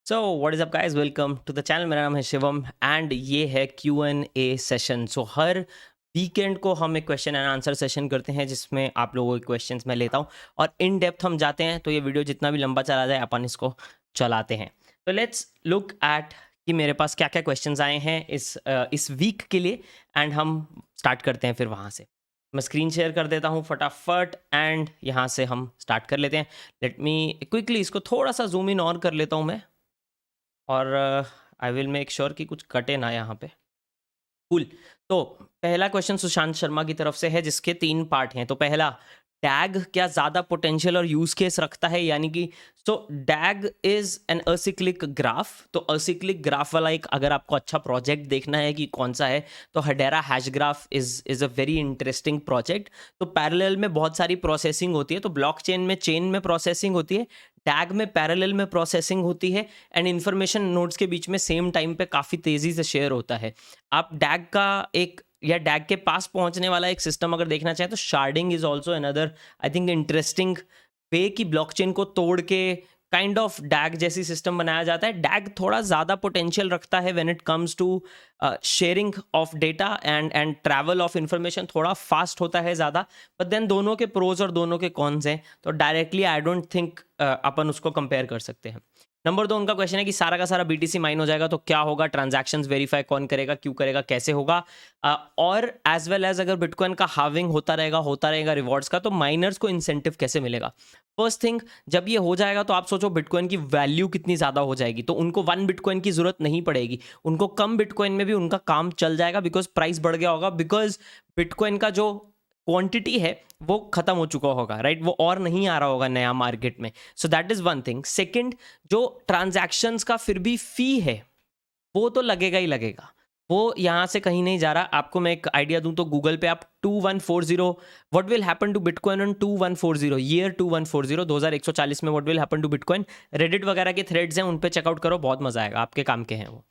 So what is up guys, welcome to the channel. मेरा नाम है शिवम एंड ये है Q&A सेशन। सो हर वीकेंड को हम एक क्वेश्चन एंड आंसर सेशन करते हैं जिसमें आप लोगों के क्वेश्चंस मैं लेता हूं और इन डेप्थ हम जाते हैं। तो ये वीडियो जितना भी लंबा चला जाए अपन इसको चलाते हैं। तो लेट्स लुक एट कि मेरे पास क्या क्या क्वेश्चंस आए हैं इस वीक के लिए एंड हम स्टार्ट करते हैं फिर वहाँ से। मैं स्क्रीन शेयर कर देता हूँ फटाफट एंड यहाँ से हम स्टार्ट कर लेते हैं। लेट मी क्विकली इसको थोड़ा सा जूम इन और कर लेता हूँ मैं, और आई विल मेक श्योर कि कुछ कटे ना यहाँ पे। कूल। तो पहला क्वेश्चन सुशांत शर्मा की तरफ से है जिसके 3 पार्ट हैं। तो पहला, डैग क्या ज़्यादा पोटेंशियल और यूज केस रखता है, यानी कि सो डैग इज एन असिक्लिक ग्राफ। तो असिक्लिक ग्राफ वाला एक अगर आपको अच्छा प्रोजेक्ट देखना है कि कौन सा है, तो Hedera hash graph is a very interesting project. तो पैरेलल में बहुत सारी प्रोसेसिंग होती है। तो ब्लॉकचेन में चेन में प्रोसेसिंग होती है, टैग में पैरेलल में प्रोसेसिंग होती है एंड इन्फॉर्मेशन नोड्स के बीच में सेम टाइम पे काफ़ी तेज़ी से शेयर होता है। आप डैग का एक या डैग के पास पहुंचने वाला एक सिस्टम अगर देखना चाहें तो sharding is also another I think interesting way कि ब्लॉकचेन को तोड़ के काइंड ऑफ डैग जैसी सिस्टम बनाया जाता है। डैग थोड़ा ज़्यादा पोटेंशियल रखता है when it comes to sharing of data and travel of information, थोड़ा फास्ट होता है ज़्यादा। बट देन दोनों के प्रोज और दोनों के कॉन्स हैं, तो डायरेक्टली आई डोंट थिंक अपन उसको कंपेयर कर सकते हैं। नंबर 2 उनका क्वेश्चन है कि सारा का सारा BTC माइन हो जाएगा तो क्या होगा, ट्रांजैक्शंस वेरीफाई कौन करेगा, क्यों करेगा, कैसे होगा, और एज वेल एज अगर बिटकॉइन का हाविंग होता रहेगा रिवॉर्ड्स का, तो माइनर्स को इंसेंटिव कैसे मिलेगा। फर्स्ट थिंग, जब ये हो जाएगा तो आप सोचो बिटकॉइन की वैल्यू कितनी ज़्यादा हो जाएगी। तो उनको 1 बिटकॉइन की ज़रूरत नहीं पड़ेगी, उनको कम बिटकॉइन में भी उनका काम चल जाएगा बिकॉज प्राइस बढ़ गया होगा, बिकॉज बिटकॉइन का जो क्वांटिटी है वो खत्म हो चुका होगा, राइट, वो और नहीं आ रहा होगा नया मार्केट में। So that is one thing. Second, जो ट्रांजैक्शंस का फिर भी फी है वो तो लगेगा ही लगेगा, वो यहाँ से कहीं नहीं जा रहा। आपको मैं एक आइडिया दूं तो गूगल पे आप 2140 what will happen to bitcoin on 2140 year 2140 2140 में what will happen to bitcoin, Reddit वगैरह के थ्रेड्स हैं, उन पे चेकआउट करो, बहुत मजा आएगा, आपके काम के हैं वो।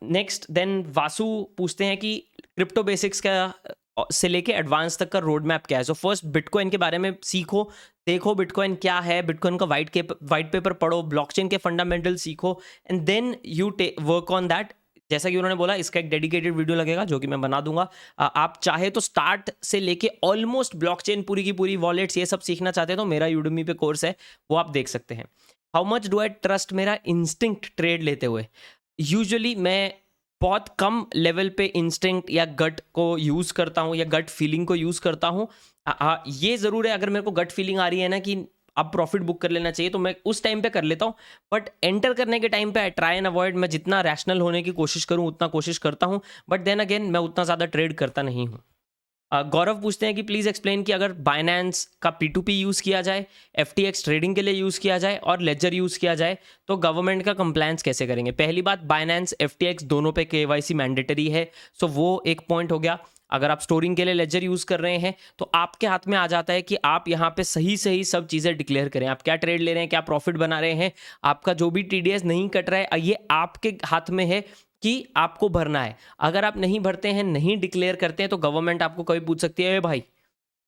नेक्स्ट देन वासु पूछते हैं कि क्रिप्टो बेसिक्स का से लेके एडवांस तक का रोड मैप क्या है। सो फर्स्ट बिटकॉइन के बारे में सीखो, देखो बिटकॉइन क्या है, बिटकॉइन का वाइट पेपर पढ़ो, ब्लॉकचेन के फंडामेंटल सीखो and then you work on that. जैसा कि उन्होंने बोला इसका एक डेडिकेटेड वीडियो लगेगा जो कि मैं बना दूंगा। आप चाहे तो स्टार्ट से लेके ऑलमोस्ट ब्लॉकचेन पूरी की पूरी वॉलेट्स ये सब सीखना चाहते हैं तो मेरा यूडेमी पे कोर्स है, वो आप देख सकते हैं। How much do I trust मेरा इंस्टिंक्ट ट्रेड लेते हुए। यूजुअली मैं बहुत कम लेवल पे इंस्टिंक्ट या गट को यूज़ करता हूँ या गट फीलिंग को यूज़ करता हूँ। ये ज़रूर है, अगर मेरे को गट फीलिंग आ रही है ना कि अब प्रॉफिट बुक कर लेना चाहिए तो मैं उस टाइम पे कर लेता हूँ, बट एंटर करने के टाइम पे आई ट्राई एंड अवॉइड। मैं जितना रैशनल होने की कोशिश करूँ उतना कोशिश करता हूँ, बट देन अगेन मैं उतना ज़्यादा ट्रेड करता नहीं हूँ। गौरव पूछते हैं कि प्लीज़ एक्सप्लेन कि अगर बाइनेंस का P2P यूज़ किया जाए, FTX ट्रेडिंग के लिए यूज़ किया जाए और लेजर यूज़ किया जाए तो गवर्नमेंट का कंप्लायंस कैसे करेंगे। पहली बात, बाइनेंस FTX दोनों पे KYC मैंडेटरी है, सो वो एक पॉइंट हो गया। अगर आप स्टोरिंग के लिए लेजर यूज़ कर रहे हैं तो आपके हाथ में आ जाता है कि आप यहाँ पे सही सही सब चीज़ें डिक्लेयर करें, आप क्या ट्रेड ले रहे हैं, क्या प्रॉफिट बना रहे हैं, आपका जो भी TDS नहीं कट रहा है, ये आपके हाथ में है कि आपको भरना है। अगर आप नहीं भरते हैं, नहीं डिक्लेयर करते हैं, तो गवर्नमेंट आपको कभी पूछ सकती है, भाई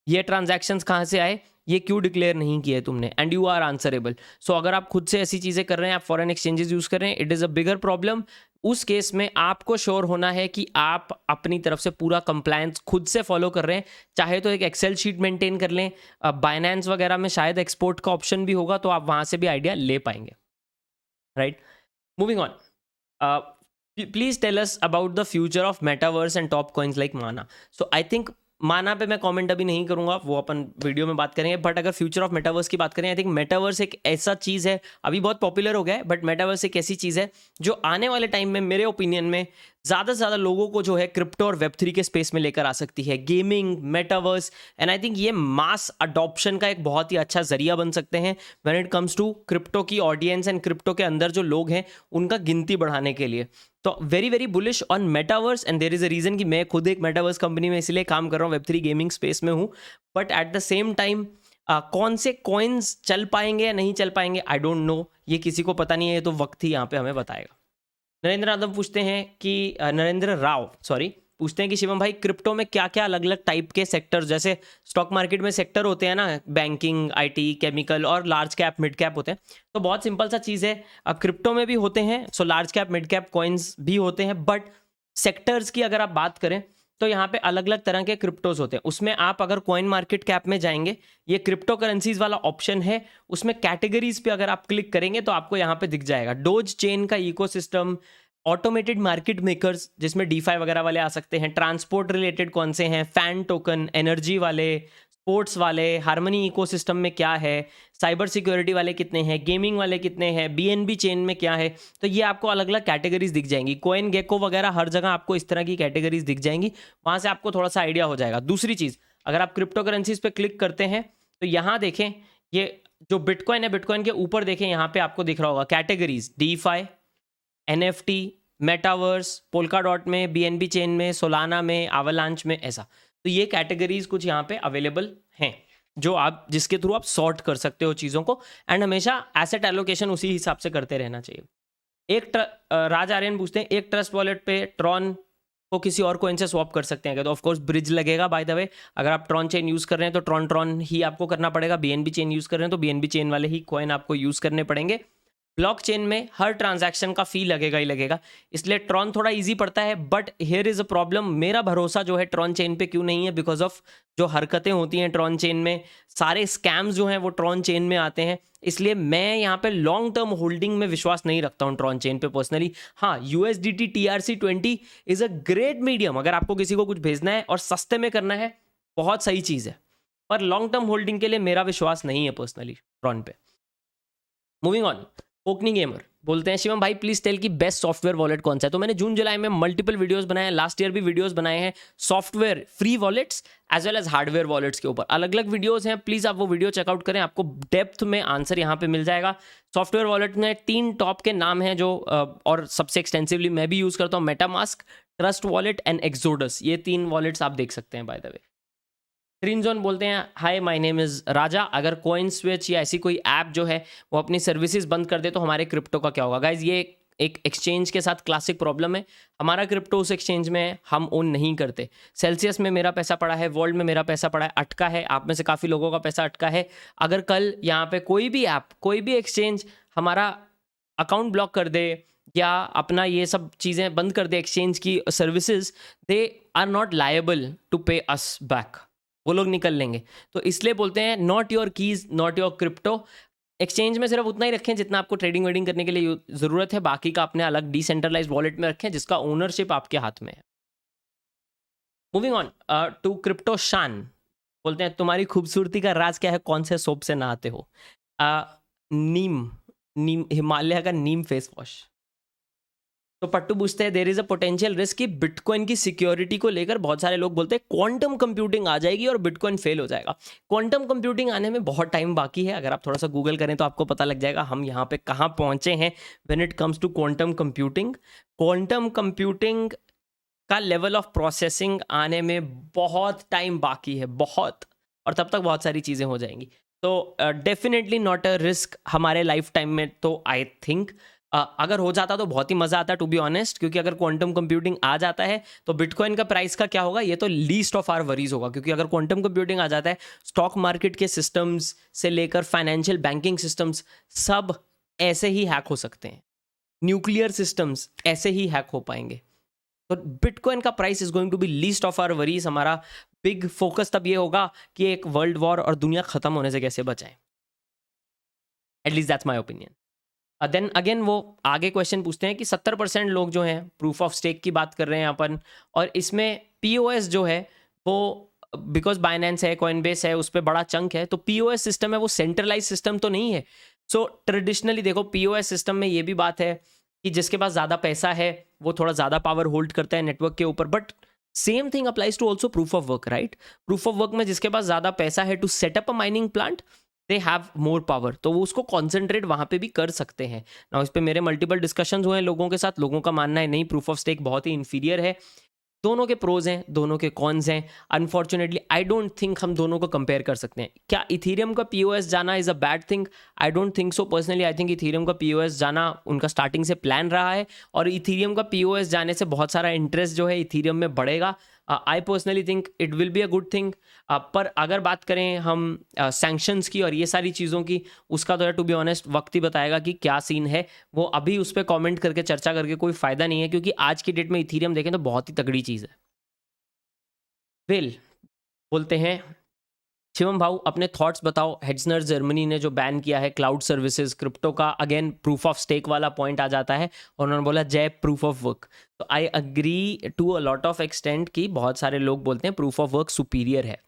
ये ट्रांजैक्शंस कहाँ से आए, ये क्यों डिक्लेयर नहीं किए तुमने, एंड यू आर आंसरेबल। सो अगर आप खुद से ऐसी चीज़ें कर रहे हैं, आप फॉरेन एक्सचेंजेस यूज़ कर रहे हैं, it is a bigger problem. उस केस में आपको श्योर होना है कि आप अपनी तरफ से पूरा कंप्लायंस खुद से फॉलो कर रहे हैं। चाहे तो एक एक्सेल शीट मेंटेन कर लें, बाइनेंस वगैरह में शायद एक्सपोर्ट का ऑप्शन भी होगा तो आप वहाँ से भी आइडिया ले पाएंगे, right. Moving on, please tell us about the future of metaverse and top coins like MANA. So I think माना पे मैं कमेंट अभी नहीं करूंगा, वो अपन वीडियो में बात करेंगे। बट अगर फ्यूचर ऑफ मेटावर्स की बात करें, आई थिंक मेटावर्स एक ऐसा चीज़ है, अभी बहुत पॉपुलर हो गया है, बट मेटावर्स एक ऐसी चीज़ है जो आने वाले टाइम में मेरे ओपिनियन में ज़्यादा से ज़्यादा लोगों को जो है क्रिप्टो और वेब3 के स्पेस में लेकर आ सकती है। Gaming, metaverse, and I think ये मास अडॉप्शन का एक बहुत ही अच्छा जरिया बन सकते हैं when it comes to crypto की ऑडियंस एंड क्रिप्टो के अंदर जो लोग हैं उनका गिनती बढ़ाने के लिए। तो very very bullish on metaverse and there is a reason कि मैं खुद एक मेटावर्स कंपनी में इसलिए काम कर रहा हूँ, वेब3 गेमिंग स्पेस में हूँ। But at the same time कौन से कॉइन्स चल पाएंगे या नहीं चल पाएंगे, आई डोंट नो, ये किसी को पता नहीं है, तो वक्त ही यहाँ पे हमें बताएगा। नरेंद्र यादव पूछते हैं कि नरेंद्र राव सॉरी पूछते हैं कि शिवम भाई क्रिप्टो में क्या क्या अलग अलग टाइप के सेक्टर, जैसे स्टॉक मार्केट में सेक्टर होते हैं ना, बैंकिंग, आईटी, केमिकल और लार्ज कैप मिड कैप होते हैं। तो बहुत सिंपल सा चीज़ है, अब क्रिप्टो में भी होते हैं, so large cap mid cap coins भी होते हैं, बट सेक्टर्स की अगर आप बात करें तो यहाँ पे अलग अलग तरह के क्रिप्टोज होते हैं। उसमें आप अगर कॉइन मार्केट कैप में जाएंगे, ये क्रिप्टो करेंसीज वाला ऑप्शन है, उसमें कैटेगरीज पे अगर आप क्लिक करेंगे तो आपको यहाँ पे दिख जाएगा डोज चेन का इकोसिस्टम, ऑटोमेटेड मार्केट मेकर्स जिसमें डीफाई वगैरह वाले आ सकते हैं, ट्रांसपोर्ट रिलेटेड कौन से हैं, फैन टोकन, एनर्जी वाले, स्पोर्ट्स वाले, हार्मनी इकोसिस्टम में क्या है, साइबर सिक्योरिटी वाले कितने हैं, गेमिंग वाले कितने हैं, बीएनबी चेन में क्या है। तो ये आपको अलग अलग कैटेगरीज दिख जाएंगी, कोइन गेको वगैरह हर जगह आपको इस तरह की कैटेगरीज दिख जाएंगी, वहाँ से आपको थोड़ा सा आइडिया हो जाएगा। दूसरी चीज़, अगर आप क्रिप्टो करेंसीज पे क्लिक करते हैं तो यहाँ देखें, ये जो बिटकॉइन है, बिटकॉइन के ऊपर देखें, यहाँ पे आपको दिख रहा होगा categories, DeFi, NFT, metaverse, polka dot में, बीएनबी चेन में, सोलाना में, आवालांच में, ऐसा। तो ये कैटेगरीज कुछ यहाँ पे अवेलेबल हैं जो आप, जिसके थ्रू आप सॉर्ट कर सकते हो चीज़ों को, एंड हमेशा एसेट एलोकेशन उसी हिसाब से करते रहना चाहिए। एक राज आर्यन पूछते हैं, एक ट्रस्ट वॉलेट पे ट्रॉन को किसी और कोइन से स्वैप कर सकते हैं क्या? तो ऑफ कोर्स ब्रिज लगेगा। बाय द वे, अगर आप ट्रॉन चेन यूज़ कर रहे हैं तो ट्रॉन ही आपको करना पड़ेगा, बीएनबी चेन यूज़ कर रहे हैं तो बीएनबी चेन वाले ही कॉइन आपको यूज़ करने पड़ेंगे। ब्लॉकचेन में हर ट्रांजैक्शन का फी लगेगा ही लगेगा, इसलिए ट्रॉन थोड़ा इजी पड़ता है, but here is a problem. मेरा भरोसा जो है ट्रॉन चेन पे क्यों नहीं है, बिकॉज ऑफ जो हरकतें होती हैं ट्रॉन चेन में, सारे स्कैम्स जो हैं वो ट्रॉन चेन में आते हैं, इसलिए मैं यहाँ पे लॉन्ग टर्म होल्डिंग में विश्वास नहीं रखता हूँ ट्रॉन चेन पे पर्सनली। हाँ, USDT TRC20 is a great medium, अगर आपको किसी को कुछ भेजना है और सस्ते में करना है, बहुत सही चीज़ है, पर लॉन्ग टर्म होल्डिंग के लिए मेरा विश्वास नहीं है पर्सनली ट्रॉन पे। मूविंग ऑन, ओकनी गेमर बोलते हैं शिवम भाई प्लीज टेल की बेस्ट सॉफ्टवेयर वॉलेट कौन सा है। तो मैंने जून जुलाई में मल्टीपल वीडियोस बनाए हैं, लास्ट ईयर भी वीडियोस बनाए हैं software free wallets as well as hardware wallets के ऊपर, अलग अलग वीडियोस हैं, प्लीज आप वो वीडियो चेकआउट करें, आपको डेप्थ में आंसर यहाँ पे मिल जाएगा। सॉफ्टवेयर वॉलेट में 3 टॉप के नाम हैं जो और सबसे एक्सटेंसिवली मैं भी यूज़ करता हूँ, MetaMask, trust wallet and exodus, ये 3 वॉलेट्स आप देख सकते हैं by the way. Green zone बोलते हैं हाय माय नेम इज़ राजा, अगर कॉइन स्विच या ऐसी कोई ऐप जो है वो अपनी सर्विसेज बंद कर दे तो हमारे क्रिप्टो का क्या होगा? गाइज, ये एक एक्सचेंज के साथ क्लासिक प्रॉब्लम है, हमारा क्रिप्टो उस एक्सचेंज में हम ओन नहीं करते। सेल्सियस में मेरा पैसा पड़ा है, वर्ल्ड में मेरा पैसा पड़ा है, अटका है, आप में से काफ़ी लोगों का पैसा अटका है। अगर कल यहाँ पे कोई भी ऐप, कोई भी एक्सचेंज हमारा अकाउंट ब्लॉक कर दे या अपना ये सब चीज़ें बंद कर दे, एक्सचेंज की services, they are not liable to pay us back, वो लोग निकल लेंगे। तो इसलिए बोलते हैं not your keys not your crypto, exchange में सिर्फ उतना ही रखें जितना आपको ट्रेडिंग वेडिंग करने के लिए ज़रूरत है, बाकी का अपने अलग डिसेंट्रलाइज वॉलेट में रखें जिसका ओनरशिप आपके हाथ में है। मूविंग ऑन टू क्रिप्टो शान बोलते हैं तुम्हारी खूबसूरती का राज क्या है, कौन से सोप से नहाते हो? नीम, हिमालय का नीम फेस वॉश। तो पट्टू पूछते हैं there is a potential risk कि बिटकॉइन की सिक्योरिटी को लेकर बहुत सारे लोग बोलते हैं क्वांटम कंप्यूटिंग आ जाएगी और बिटकॉइन फेल हो जाएगा। क्वांटम कंप्यूटिंग आने में बहुत टाइम बाकी है, अगर आप थोड़ा सा गूगल करें तो आपको पता लग जाएगा हम यहाँ पे कहाँ पहुँचे हैं when it comes to quantum computing. Quantum computing का लेवल ऑफ प्रोसेसिंग आने में बहुत टाइम बाकी है, बहुत, और तब तक बहुत सारी चीज़ें हो जाएंगी। तो डेफिनेटली नॉट अ रिस्क हमारे लाइफ टाइम में। तो आई थिंक अगर हो जाता तो बहुत ही मज़ा आता टू बी ऑनेस्ट, क्योंकि अगर क्वांटम कंप्यूटिंग आ जाता है तो बिटकॉइन का प्राइस का क्या होगा, ये तो लीस्ट ऑफ आवर वरीज होगा, क्योंकि अगर क्वांटम कंप्यूटिंग आ जाता है स्टॉक मार्केट के सिस्टम्स से लेकर फाइनेंशियल बैंकिंग सिस्टम्स सब ऐसे ही हैक हो सकते हैं, न्यूक्लियर सिस्टम्स ऐसे ही हैक हो पाएंगे। तो बिटकॉइन का price is going to be least of our worries. हमारा बिग फोकस तब ये होगा कि एक वर्ल्ड वॉर और दुनिया खत्म होने से कैसे बचाएं, at least that's my opinion. Then again वो आगे क्वेश्चन पूछते हैं कि 70% लोग जो हैं प्रूफ ऑफ स्टेक की बात कर रहे हैं अपन, और इसमें POS जो है वो बिकॉज बाइनेंस है, कॉइनबेस है, उस पर बड़ा चंक है, तो POS सिस्टम है वो सेंट्रलाइज सिस्टम तो नहीं है। सो ट्रेडिशनली देखो POS सिस्टम में ये भी बात है कि जिसके पास ज़्यादा पैसा है वो थोड़ा ज़्यादा पावर होल्ड करता है नेटवर्क के ऊपर, but same thing applies to also proof of work, right? Proof of work में जिसके पास ज़्यादा पैसा है to setup a mining plant, they have more power, तो वो उसको कॉन्सेंट्रेट वहाँ पे भी कर सकते हैं ना। इस पर मेरे मल्टीपल डिस्कशंस हुए हैं लोगों के साथ, लोगों का मानना है नहीं, प्रूफ ऑफ स्टेक बहुत ही इन्फीरियर है। दोनों के प्रोज हैं, दोनों के कॉन्स हैं। अनफॉर्चुनेटली आई डोंट थिंक हम दोनों को कंपेयर कर सकते हैं। क्या इथीरियम का पीओएस जाना is a bad thing? I don't think so personally. I think Ethereum का पीओएस जाना उनका स्टार्टिंग से प्लान रहा है, और इथीरियम का पीओएस जाने से बहुत सारा इंटरेस्ट जो है इथीरियम में बढ़ेगा। I personally think it will be a good thing. पर अगर बात करें हम सैंक्शंस की और ये सारी चीज़ों की, उसका तो टू बी ऑनेस्ट वक्त ही बताएगा कि क्या सीन है। वो अभी उस पर कॉमेंट करके चर्चा करके कोई फ़ायदा नहीं है, क्योंकि आज की डेट में इथीरियम देखें तो बहुत ही तगड़ी चीज़ है। वेल, बोलते हैं शिवम भाऊ, अपने थॉट्स बताओ। हेड्सनर जर्मनी ने जो बैन किया है क्लाउड सर्विसेज क्रिप्टो का, अगेन प्रूफ ऑफ स्टेक वाला पॉइंट आ जाता है, और उन्होंने बोला जय प्रूफ ऑफ वर्क। तो I agree to a lot of extent कि बहुत सारे लोग बोलते हैं प्रूफ ऑफ वर्क सुपीरियर है।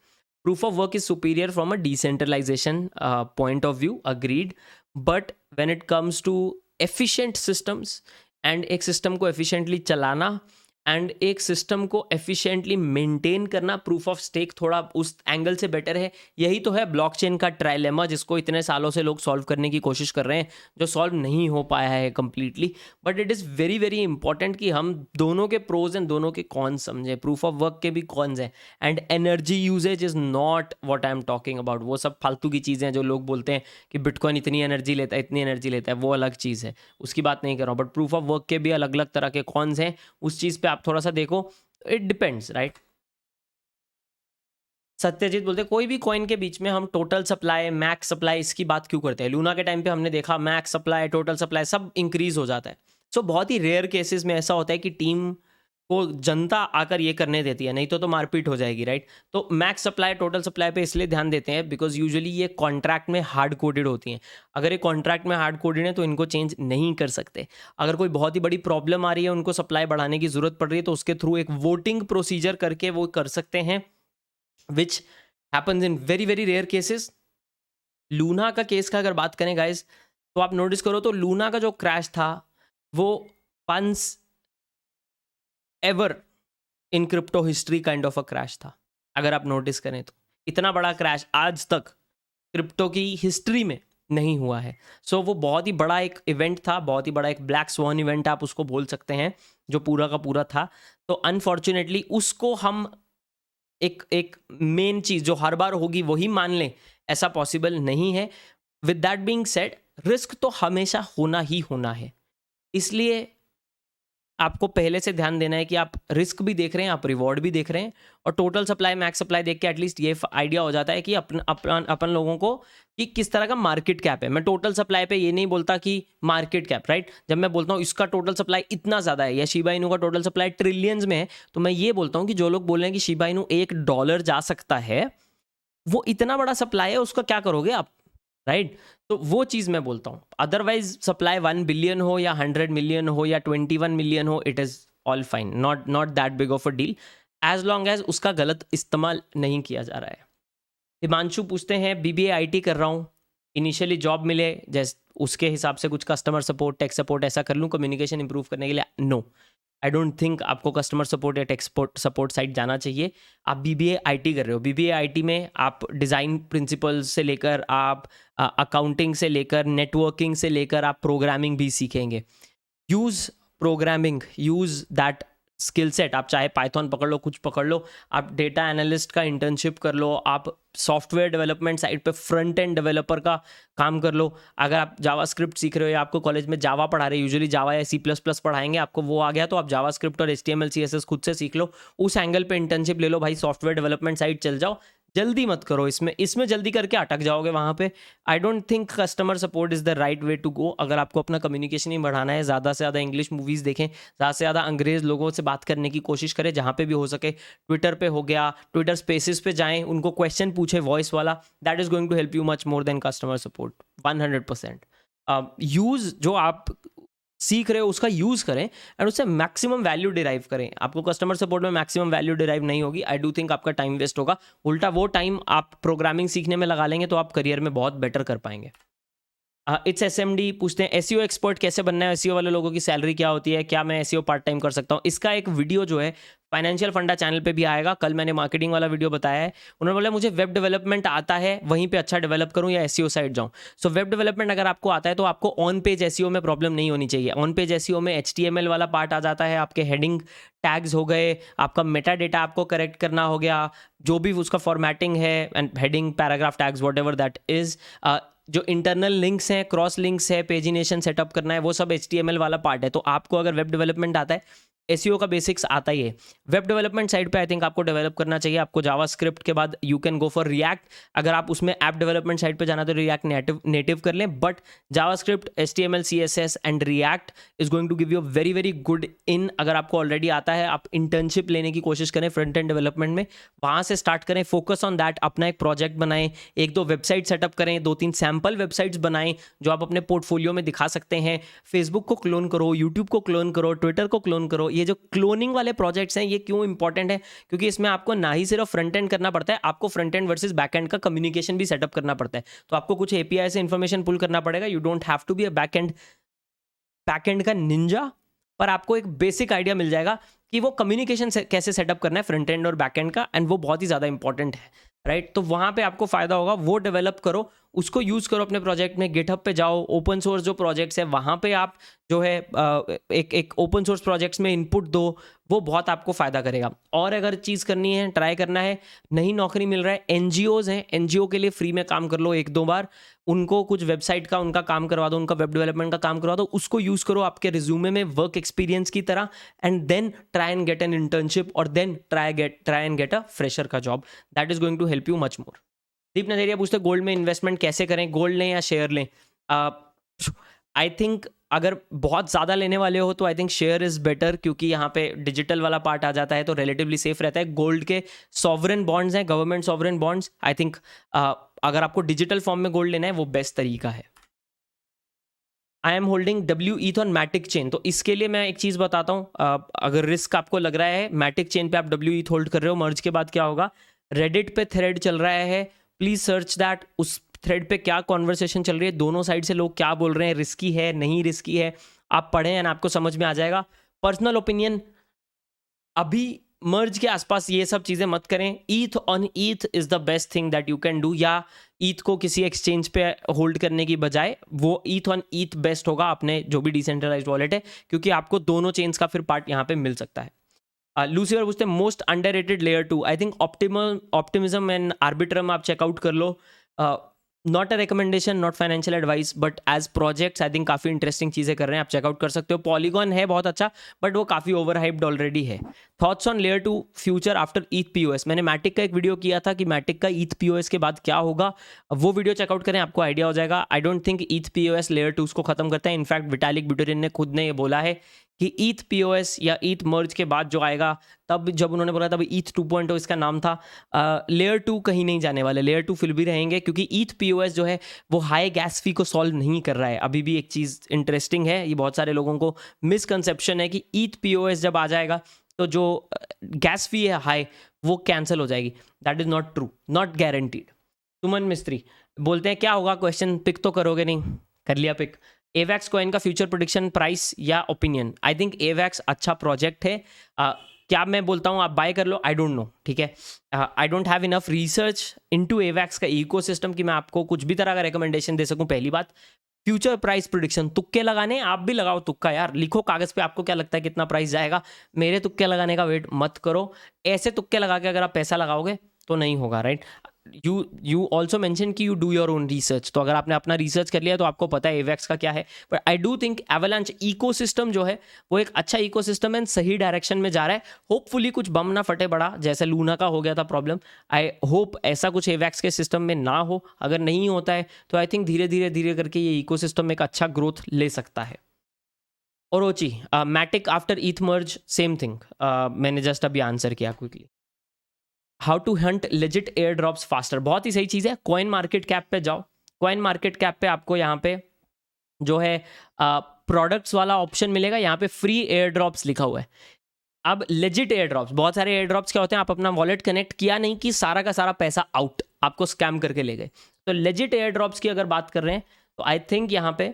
Proof of work is superior from a decentralization point of view, agreed. But when it comes to efficient systems and एक system को efficiently चलाना एंड एक सिस्टम को एफिशिएंटली मेंटेन करना, प्रूफ ऑफ स्टेक थोड़ा उस angle से बेटर है। यही तो है ब्लॉकचेन का ट्रायलेमा, जिसको इतने सालों से लोग सॉल्व करने की कोशिश कर रहे हैं, जो सॉल्व नहीं हो पाया है completely. But it is very very important कि हम दोनों के प्रोज एंड दोनों के कॉन्स समझें। प्रूफ ऑफ वर्क के भी कॉन्स हैं, and energy usage is not what I am talking about. वो सब फालतू की चीज़ें हैं जो लोग बोलते हैं कि बिटकॉइन इतनी एनर्जी लेता है, इतनी एनर्जी लेता है, वो अलग चीज़ है, उसकी बात नहीं कर रहा हूँ। बट प्रूफ ऑफ वर्क के भी अलग अलग तरह के कॉन्स हैं, उस चीज़ पे आप थोड़ा सा देखो। It depends, right. सत्यजीत बोलते कोई भी कॉइन के बीच में हम टोटल सप्लाई, मैक्स सप्लाई, इसकी बात क्यों करते हैं? लूना के टाइम पे हमने देखा मैक्स सप्लाई, टोटल सप्लाई सब इंक्रीज हो जाता है। सो बहुत ही रेयर केसेस में ऐसा होता है कि टीम को जनता आकर ये करने देती है, नहीं तो मारपीट हो जाएगी, राइट। तो मैक्स सप्लाई, टोटल सप्लाई पे इसलिए ध्यान देते हैं बिकॉज यूजुअली ये कॉन्ट्रैक्ट में हार्ड कोडेड होती हैं। अगर ये कॉन्ट्रैक्ट में हार्ड कोडेड है तो इनको चेंज नहीं कर सकते। अगर कोई बहुत ही बड़ी प्रॉब्लम आ रही है, उनको सप्लाई बढ़ाने की ज़रूरत पड़ रही है, तो उसके थ्रू एक वोटिंग प्रोसीजर करके वो कर सकते हैं, which happens in very very rare cases. Luna का केस का अगर बात करें गाइज, तो आप नोटिस करो तो लूना का जो क्रैश था वो once ever in crypto history kind of a crash था। अगर आप नोटिस करें तो इतना बड़ा क्रैश आज तक क्रिप्टो की हिस्ट्री में नहीं हुआ है। सो वो बहुत ही बड़ा एक इवेंट था, बहुत ही बड़ा एक ब्लैक स्वॉन इवेंट आप उसको बोल सकते हैं, जो पूरा का पूरा था। तो अनफॉर्चुनेटली उसको हम एक मेन चीज़ जो हर बार होगी वही मान लें, ऐसा पॉसिबल नहीं है। With that being said, risk तो हमेशा होना ही होना है, इसलिए आपको पहले से ध्यान देना है कि आप रिस्क भी देख रहे हैं, आप रिवॉर्ड भी देख रहे हैं, और टोटल सप्लाई, मैक्स सप्लाई देख के एटलीस्ट ये आइडिया हो जाता है कि अपन लोगों को कि किस तरह का मार्केट कैप है। मैं टोटल सप्लाई पे ये नहीं बोलता कि मार्केट कैप, राइट। जब मैं बोलता हूँ इसका टोटल सप्लाई इतना ज़्यादा है या शिबा इनू का टोटल सप्लाई ट्रिलियंस में है, तो मैं ये बोलता हूँ कि जो लोग बोल रहे हैं कि शिबा इनू $1 जा सकता है, वो इतना बड़ा सप्लाई है, उसका क्या करोगे आप, राइट। तो वो चीज़ मैं बोलता हूँ। अदरवाइज सप्लाई 1 बिलियन हो या 100 मिलियन हो या 21 मिलियन हो, it is all fine, not that big of a deal, as long as उसका गलत इस्तेमाल नहीं किया जा रहा है। हिमांशु पूछते हैं बीबीए आईटी कर रहा हूँ, इनिशियली जॉब मिले जैसे उसके हिसाब से कुछ कस्टमर सपोर्ट, टेक सपोर्ट ऐसा कर लूँ कम्युनिकेशन इंप्रूव करने के लिए? नो, आई डोंट थिंक आपको कस्टमर सपोर्ट या टेक सपोर्ट साइड जाना चाहिए। आप बीबीए आईटी कर रहे हो, बीबीए आईटी में आप डिज़ाइन प्रिंसिपल्स से लेकर आप अकाउंटिंग से लेकर नेटवर्किंग से लेकर आप प्रोग्रामिंग भी सीखेंगे। Use programming, use that skill set. आप चाहे पाइथन पकड़ लो, कुछ पकड़ लो, आप डेटा एनालिस्ट का इंटर्नशिप कर लो, आप सॉफ्टवेयर डेवलपमेंट साइड पे फ्रंट एंड डेवलपर का काम कर लो। अगर आप जावास्क्रिप्ट सीख रहे हो या आपको कॉलेज में जावा पढ़ा रहे हैं, यूजुअली जावा या C++ पढ़ाएंगे, आपको वो आ गया तो आप जावास्क्रिप्ट और HTML CSS खुद से सीख लो, उस एंगल पे इंटर्नशिप ले लो भाई, सॉफ्टवेयर डेवलपमेंट साइड चल जाओ। जल्दी मत करो इसमें जल्दी करके अटक जाओगे वहाँ पे। I don't think customer support is the right way to go. अगर आपको अपना कम्युनिकेशन ही बढ़ाना है, ज़्यादा से ज़्यादा इंग्लिश मूवीज़ देखें, ज़्यादा से ज़्यादा अंग्रेज़ लोगों से बात करने की कोशिश करें जहाँ पे भी हो सके। ट्विटर पे हो गया, ट्विटर स्पेसिस पे जाएं, उनको क्वेश्चन पूछे वॉइस वाला, that is going to help you much more than customer support 100%। Use जो आप सीख रहे हो उसका यूज़ करें एंड उससे मैक्सिमम वैल्यू डिराइव करें। आपको कस्टमर सपोर्ट में मैक्सिमम वैल्यू डिराइव नहीं होगी, आई डू थिंक आपका टाइम वेस्ट होगा। उल्टा वो टाइम आप प्रोग्रामिंग सीखने में लगा लेंगे तो आप करियर में बहुत बेटर कर पाएंगे। इट्स एसएमडी पूछते हैं एसईओ एक्सपर्ट कैसे बनना है, एसईओ वाले लोगों की सैलरी क्या होती है, क्या मैं एसईओ पार्ट टाइम कर सकता हूँ। इसका एक वीडियो जो है फाइनेंशियल फंडा चैनल पे भी आएगा। कल मैंने मार्केटिंग वाला वीडियो बताया है। उन्होंने बोला मुझे वेब डेवलपमेंट आता है, वहीं पे अच्छा डेवलप करूँ या एसईओ साइड जाऊँ। सो वेब डेवलपमेंट अगर आपको आता है तो आपको ऑन पेज एसईओ में प्रॉब्लम नहीं होनी चाहिए। ऑन पेज एसईओ में एचटीएमएल वाला पार्ट आ जाता है, आपके हेडिंग टैग्स हो गए, आपका मेटा डेटा आपको करेक्ट करना हो गया, जो भी उसका फॉर्मेटिंग है and heading paragraph tags what ever that is, जो इंटरनल लिंक्स हैं, क्रॉस लिंक्स है, पेजिनेशन सेटअप करना है, वो सब HTML वाला पार्ट है। तो आपको अगर वेब डेवलपमेंट आता है, एसईओ का बेसिक्स आता ही है। वेब डेवलपमेंट साइड पे आई थिंक आपको डेवलप करना चाहिए। आपको जावास्क्रिप्ट के बाद you can go for react. अगर आप उसमें ऐप डेवलपमेंट साइड पे जाना तो रिएक्ट नेटिव कर लें, but JavaScript, HTML, CSS and React is going to give you very very good in. अगर आपको ऑलरेडी आता है, आप इंटर्नशिप लेने की कोशिश करें फ्रंट एंड डेवलपमेंट में, वहाँ से स्टार्ट करें, फोकस ऑन दैट। अपना एक प्रोजेक्ट बनाएं, 1-2 वेबसाइट सेटअप करें, 2-3 सैम्पल वेबसाइट्स बनाएं जो आप अपने पोर्टफोलियो में दिखा सकते हैं। फेसबुक को क्लोन करो, यूट्यूब को क्लोन करो, ट्विटर को क्लोन करो। ये जो क्लोनिंग वाले प्रोजेक्ट्स हैं ये क्यों इंपॉर्टेंट है, क्योंकि इसमें आपको ना ही सिर्फ फ्रंट एंड करना पड़ता है, आपको front end versus back end का कम्युनिकेशन भी सेटअप करना पड़ता है। तो आपको कुछ एपीआई से इंफॉर्मेशन पुल करना पड़ेगा। You don't have to be a back end का निंजा, पर आपको एक बेसिक आइडिया मिल जाएगा कि वो कम्युनिकेशन कैसे सेटअप करना है फ्रंट एंड और बैक एंड का, एंड वो बहुत ही ज़्यादा इंपॉर्टेंट है, राइट। तो वहाँ पे आपको फायदा होगा, वो डेवलप करो, उसको यूज़ करो अपने प्रोजेक्ट में। गिटहब पे जाओ, ओपन सोर्स जो प्रोजेक्ट्स है वहाँ पे आप जो है एक ओपन सोर्स प्रोजेक्ट्स में इनपुट दो, वो बहुत आपको फ़ायदा करेगा। और अगर चीज़ करनी है, ट्राई करना है, नहीं नौकरी मिल रहा है, एनजीओज़ हैं, एनजीओ के लिए फ्री में काम कर लो 1-2 बार, उनको कुछ वेबसाइट का उनका काम करवा दो, उनका वेब डेवलपमेंट का काम करवा दो, उसको यूज़ करो आपके रिज्यूमे में वर्क एक्सपीरियंस की तरह, and then try and get an internship, और then try and get a fresher का job. That is going to help you much more. Deep नजरिया पूछते गोल्ड में इन्वेस्टमेंट कैसे करें, गोल्ड लें या शेयर लें? आई थिंक अगर बहुत ज़्यादा लेने वाले हो तो I think share is better, क्योंकि यहाँ पे डिजिटल वाला पार्ट आ जाता है तो रिलेटिवली सेफ रहता है। गोल्ड के सॉवरेन बॉन्ड्स हैं, government sovereign bonds, I think अगर आपको डिजिटल फॉर्म में गोल्ड लेना है वो बेस्ट तरीका है। I am holding W ETH on Matic chain. तो इसके लिए मैं एक चीज़ बताता हूँ, अगर रिस्क आपको लग रहा है, मैटिक चेन पे आप डब्ल्यू ईथ होल्ड कर रहे हो, मर्ज के बाद क्या होगा, रेडिट पे थ्रेड चल रहा है, प्लीज़ सर्च दैट। उस थ्रेड पे क्या कॉन्वर्सेशन चल रही है, दोनों साइड से लोग क्या बोल रहे हैं, रिस्की है नहीं रिस्की है, आप पढ़ें एंड आपको समझ में आ जाएगा। पर्सनल ओपिनियन, अभी मर्ज के आसपास ये सब चीज़ें मत करें। ETH on ETH is the best thing that you can do, या ईथ को किसी एक्सचेंज पे होल्ड करने की बजाय वो ईथ ऑन ईथ बेस्ट होगा अपने जो भी डिसेंट्रलाइज्ड वॉलेट है, क्योंकि आपको दोनों चेन्स का फिर पार्ट यहाँ पे मिल सकता है। लूसीफर पूछते हैं most underrated layer 2। I think optimism and Arbitrum आप चेकआउट कर लो। Not a recommendation, not financial advice, but as projects I think काफ़ी इंटरेस्टिंग चीज़ें कर रहे हैं, आप चेकआउट कर सकते हो। पॉलीगॉन है बहुत अच्छा, बट वो काफ़ी ओवर हाइप्ड ऑलरेडी है। Thoughts on layer 2 future after ETH POS. मैंने मैटिक का एक वीडियो किया था कि मैटिक का ईथ पीओएस के बाद क्या होगा, वो वीडियो चेकआउट करें, आपको आइडिया हो जाएगा। I don't think ETH POS layer 2 को खत्म करता है। इनफैक्ट विटालिक बुटेरिन ने खुद ने ये बोला है कि ईथ पीओएस या ईथ मर्ज के बाद जो आएगा, तब जब उन्होंने बोला तब ईथ 2.0 इसका नाम था, लेयर 2 कहीं नहीं जाने वाले, लेयर 2 फिर भी रहेंगे, क्योंकि ईथ पीओएस जो है वो हाई गैस फी को सॉल्व नहीं कर रहा है। अभी भी एक चीज़ इंटरेस्टिंग है, ये बहुत सारे लोगों को मिसकंसेप्शन है कि ईथ पीओएस जब आ जाएगा तो जो गैस फी है हाई वो कैंसिल हो जाएगी। That is not true, not guaranteed. Suman Mistry बोलते हैं क्या होगा, क्वेश्चन पिक तो करोगे नहीं, कर लिया पिक। एवैक्स कॉइन का फ्यूचर प्रेडिक्शन, प्राइस या ओपिनियन? आई थिंक एवैक्स अच्छा प्रोजेक्ट है। क्या मैं बोलता हूँ आप बाय कर लो, आई डोंट नो, ठीक है। I don't have enough research into Avax का इकोसिस्टम कि मैं आपको कुछ भी तरह का रिकमेंडेशन दे सकूँ। पहली बात, फ्यूचर प्राइस प्रेडिक्शन, तुक्के लगाने, आप भी लगाओ तुक्का यार, लिखो कागज़ पे आपको क्या लगता है कितना प्राइस जाएगा। मेरे तुक्के लगाने का वेट मत करो, ऐसे तुक्के लगा के अगर आप पैसा लगाओगे तो नहीं होगा, राइट। यू ऑल्सो मेंशन कि you do your own research, तो अगर आपने अपना रिसर्च कर लिया तो आपको पता है एवैक्स का क्या है। But I do think avalanche ecosystem जो है वो एक अच्छा इकोसिस्टम है, सही डायरेक्शन में जा रहा है। होपफुली कुछ बम ना फटे बड़ा, जैसे लूना का हो गया था प्रॉब्लम। आई होप ऐसा कुछ एवैक्स के सिस्टम में ना हो। अगर नहीं होता है तो आई थिंक धीरे धीरे करके ये इकोसिस्टम में एक अच्छा ग्रोथ ले सकता है। और ओची मैटिक after each merge, same thing, मैंने जस्ट अभी आंसर किया quickly. How to hunt legit air drops faster, बहुत ही सही चीज़ है। कॉइन मार्केट कैप पे जाओ, कॉइन मार्केट कैप पे आपको यहाँ पे जो है प्रोडक्ट्स वाला ऑप्शन मिलेगा, यहाँ पे फ्री एयर ड्रॉप्स लिखा हुआ है। अब लेजिट एयर ड्रॉप्स, बहुत सारे एयर ड्रॉप्स क्या होते हैं, आप अपना वॉलेट कनेक्ट किया नहीं कि सारा का सारा पैसा आउट, आपको स्कैम करके ले गए। तो लेजिट एयर ड्रॉप्स की अगर बात कर रहे हैं तो आई थिंक यहाँ पे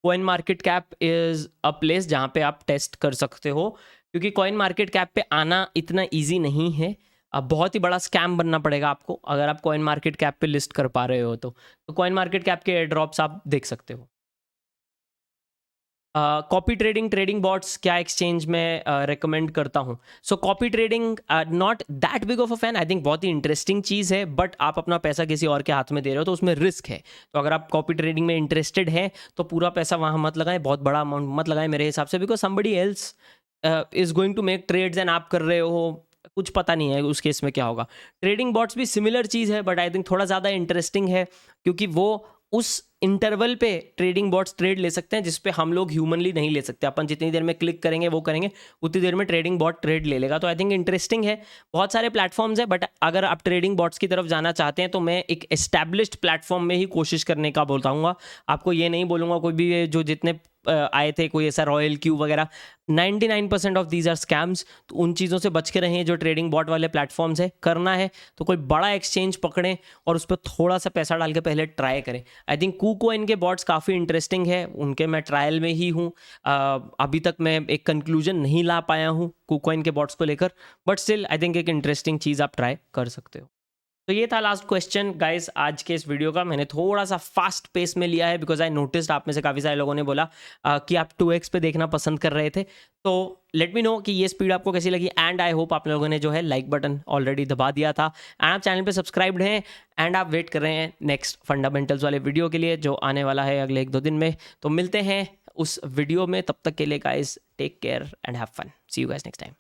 coin market cap is a place जहाँ पे आप टेस्ट कर सकते हो, क्योंकि कॉइन मार्केट कैप पे आना इतना ईजी नहीं है। अब बहुत ही बड़ा स्कैम बनना पड़ेगा आपको अगर आप कॉइन मार्केट कैप पे लिस्ट कर पा रहे हो तो कॉइन मार्केट कैप के एयर ड्रॉप्स आप देख सकते हो। कॉपी ट्रेडिंग बॉट्स क्या एक्सचेंज में रिकमेंड करता हूँ। सो copy trading not that big of a fan, I think बहुत ही इंटरेस्टिंग चीज़ है, बट आप अपना पैसा किसी और के हाथ में दे रहे हो तो उसमें रिस्क है। तो अगर आप कॉपी ट्रेडिंग में इंटरेस्टेड हैं तो पूरा पैसा वहाँ मत लगाएं, बहुत बड़ा अमाउंट मत लगाएं मेरे हिसाब से, because somebody else is going to make trades and आप कर रहे हो, कुछ पता नहीं है उस केस में क्या होगा। ट्रेडिंग बॉट्स भी सिमिलर चीज़ है, बट आई थिंक थोड़ा ज़्यादा इंटरेस्टिंग है क्योंकि वो उस इंटरवल पे ट्रेडिंग बॉट्स ट्रेड ले सकते हैं जिस पे हम लोग ह्यूमनली नहीं ले सकते। अपन जितनी देर में क्लिक करेंगे वो करेंगे, उतनी देर में ट्रेडिंग बॉट ट्रेड ले लेगा। तो आई थिंक इंटरेस्टिंग है। बहुत सारे प्लेटफॉर्म्स है, बट अगर आप ट्रेडिंग बॉट्स की तरफ जाना चाहते हैं तो मैं एक एस्टैब्लिश्ड प्लेटफॉर्म में ही कोशिश करने का बताऊंगा। आपको ये नहीं बोलूँगा कोई भी जो जितने आए थे कोई ऐसा रॉयल क्यू वगैरह, 99% ऑफ दीज आर स्कैम्स। तो उन चीज़ों से बच के रहें जो ट्रेडिंग बॉट वाले प्लेटफॉर्म्स है। करना है तो कोई बड़ा एक्सचेंज पकड़ें और उस पर थोड़ा सा पैसा डाल के पहले ट्राई करें। आई थिंक KuCoin के बॉट्स काफ़ी इंटरेस्टिंग है, उनके मैं ट्रायल में ही हूँ। अभी तक मैं एक कंक्लूजन नहीं ला पाया हूँ KuCoin के बॉट्स को लेकर, बट स्टिल आई थिंक एक इंटरेस्टिंग चीज़ आप ट्राई कर सकते हो। तो ये था लास्ट क्वेश्चन गाइस आज के इस वीडियो का। मैंने थोड़ा सा फास्ट पेस में लिया है बिकॉज आई नोटिस्ड आप में से काफ़ी सारे लोगों ने बोला कि आप 2x पे देखना पसंद कर रहे थे। तो लेट मी नो कि ये स्पीड आपको कैसी लगी, एंड आई होप आप लोगों ने जो है लाइक बटन ऑलरेडी दबा दिया था, आप चैनल पे सब्सक्राइब्ड हैं एंड आप वेट कर रहे हैं नेक्स्ट फंडामेंटल्स वाले वीडियो के लिए जो आने वाला है अगले 1-2 दिन में। तो मिलते हैं उस वीडियो में, तब तक के लिए guys take care and have fun, see you guys next time.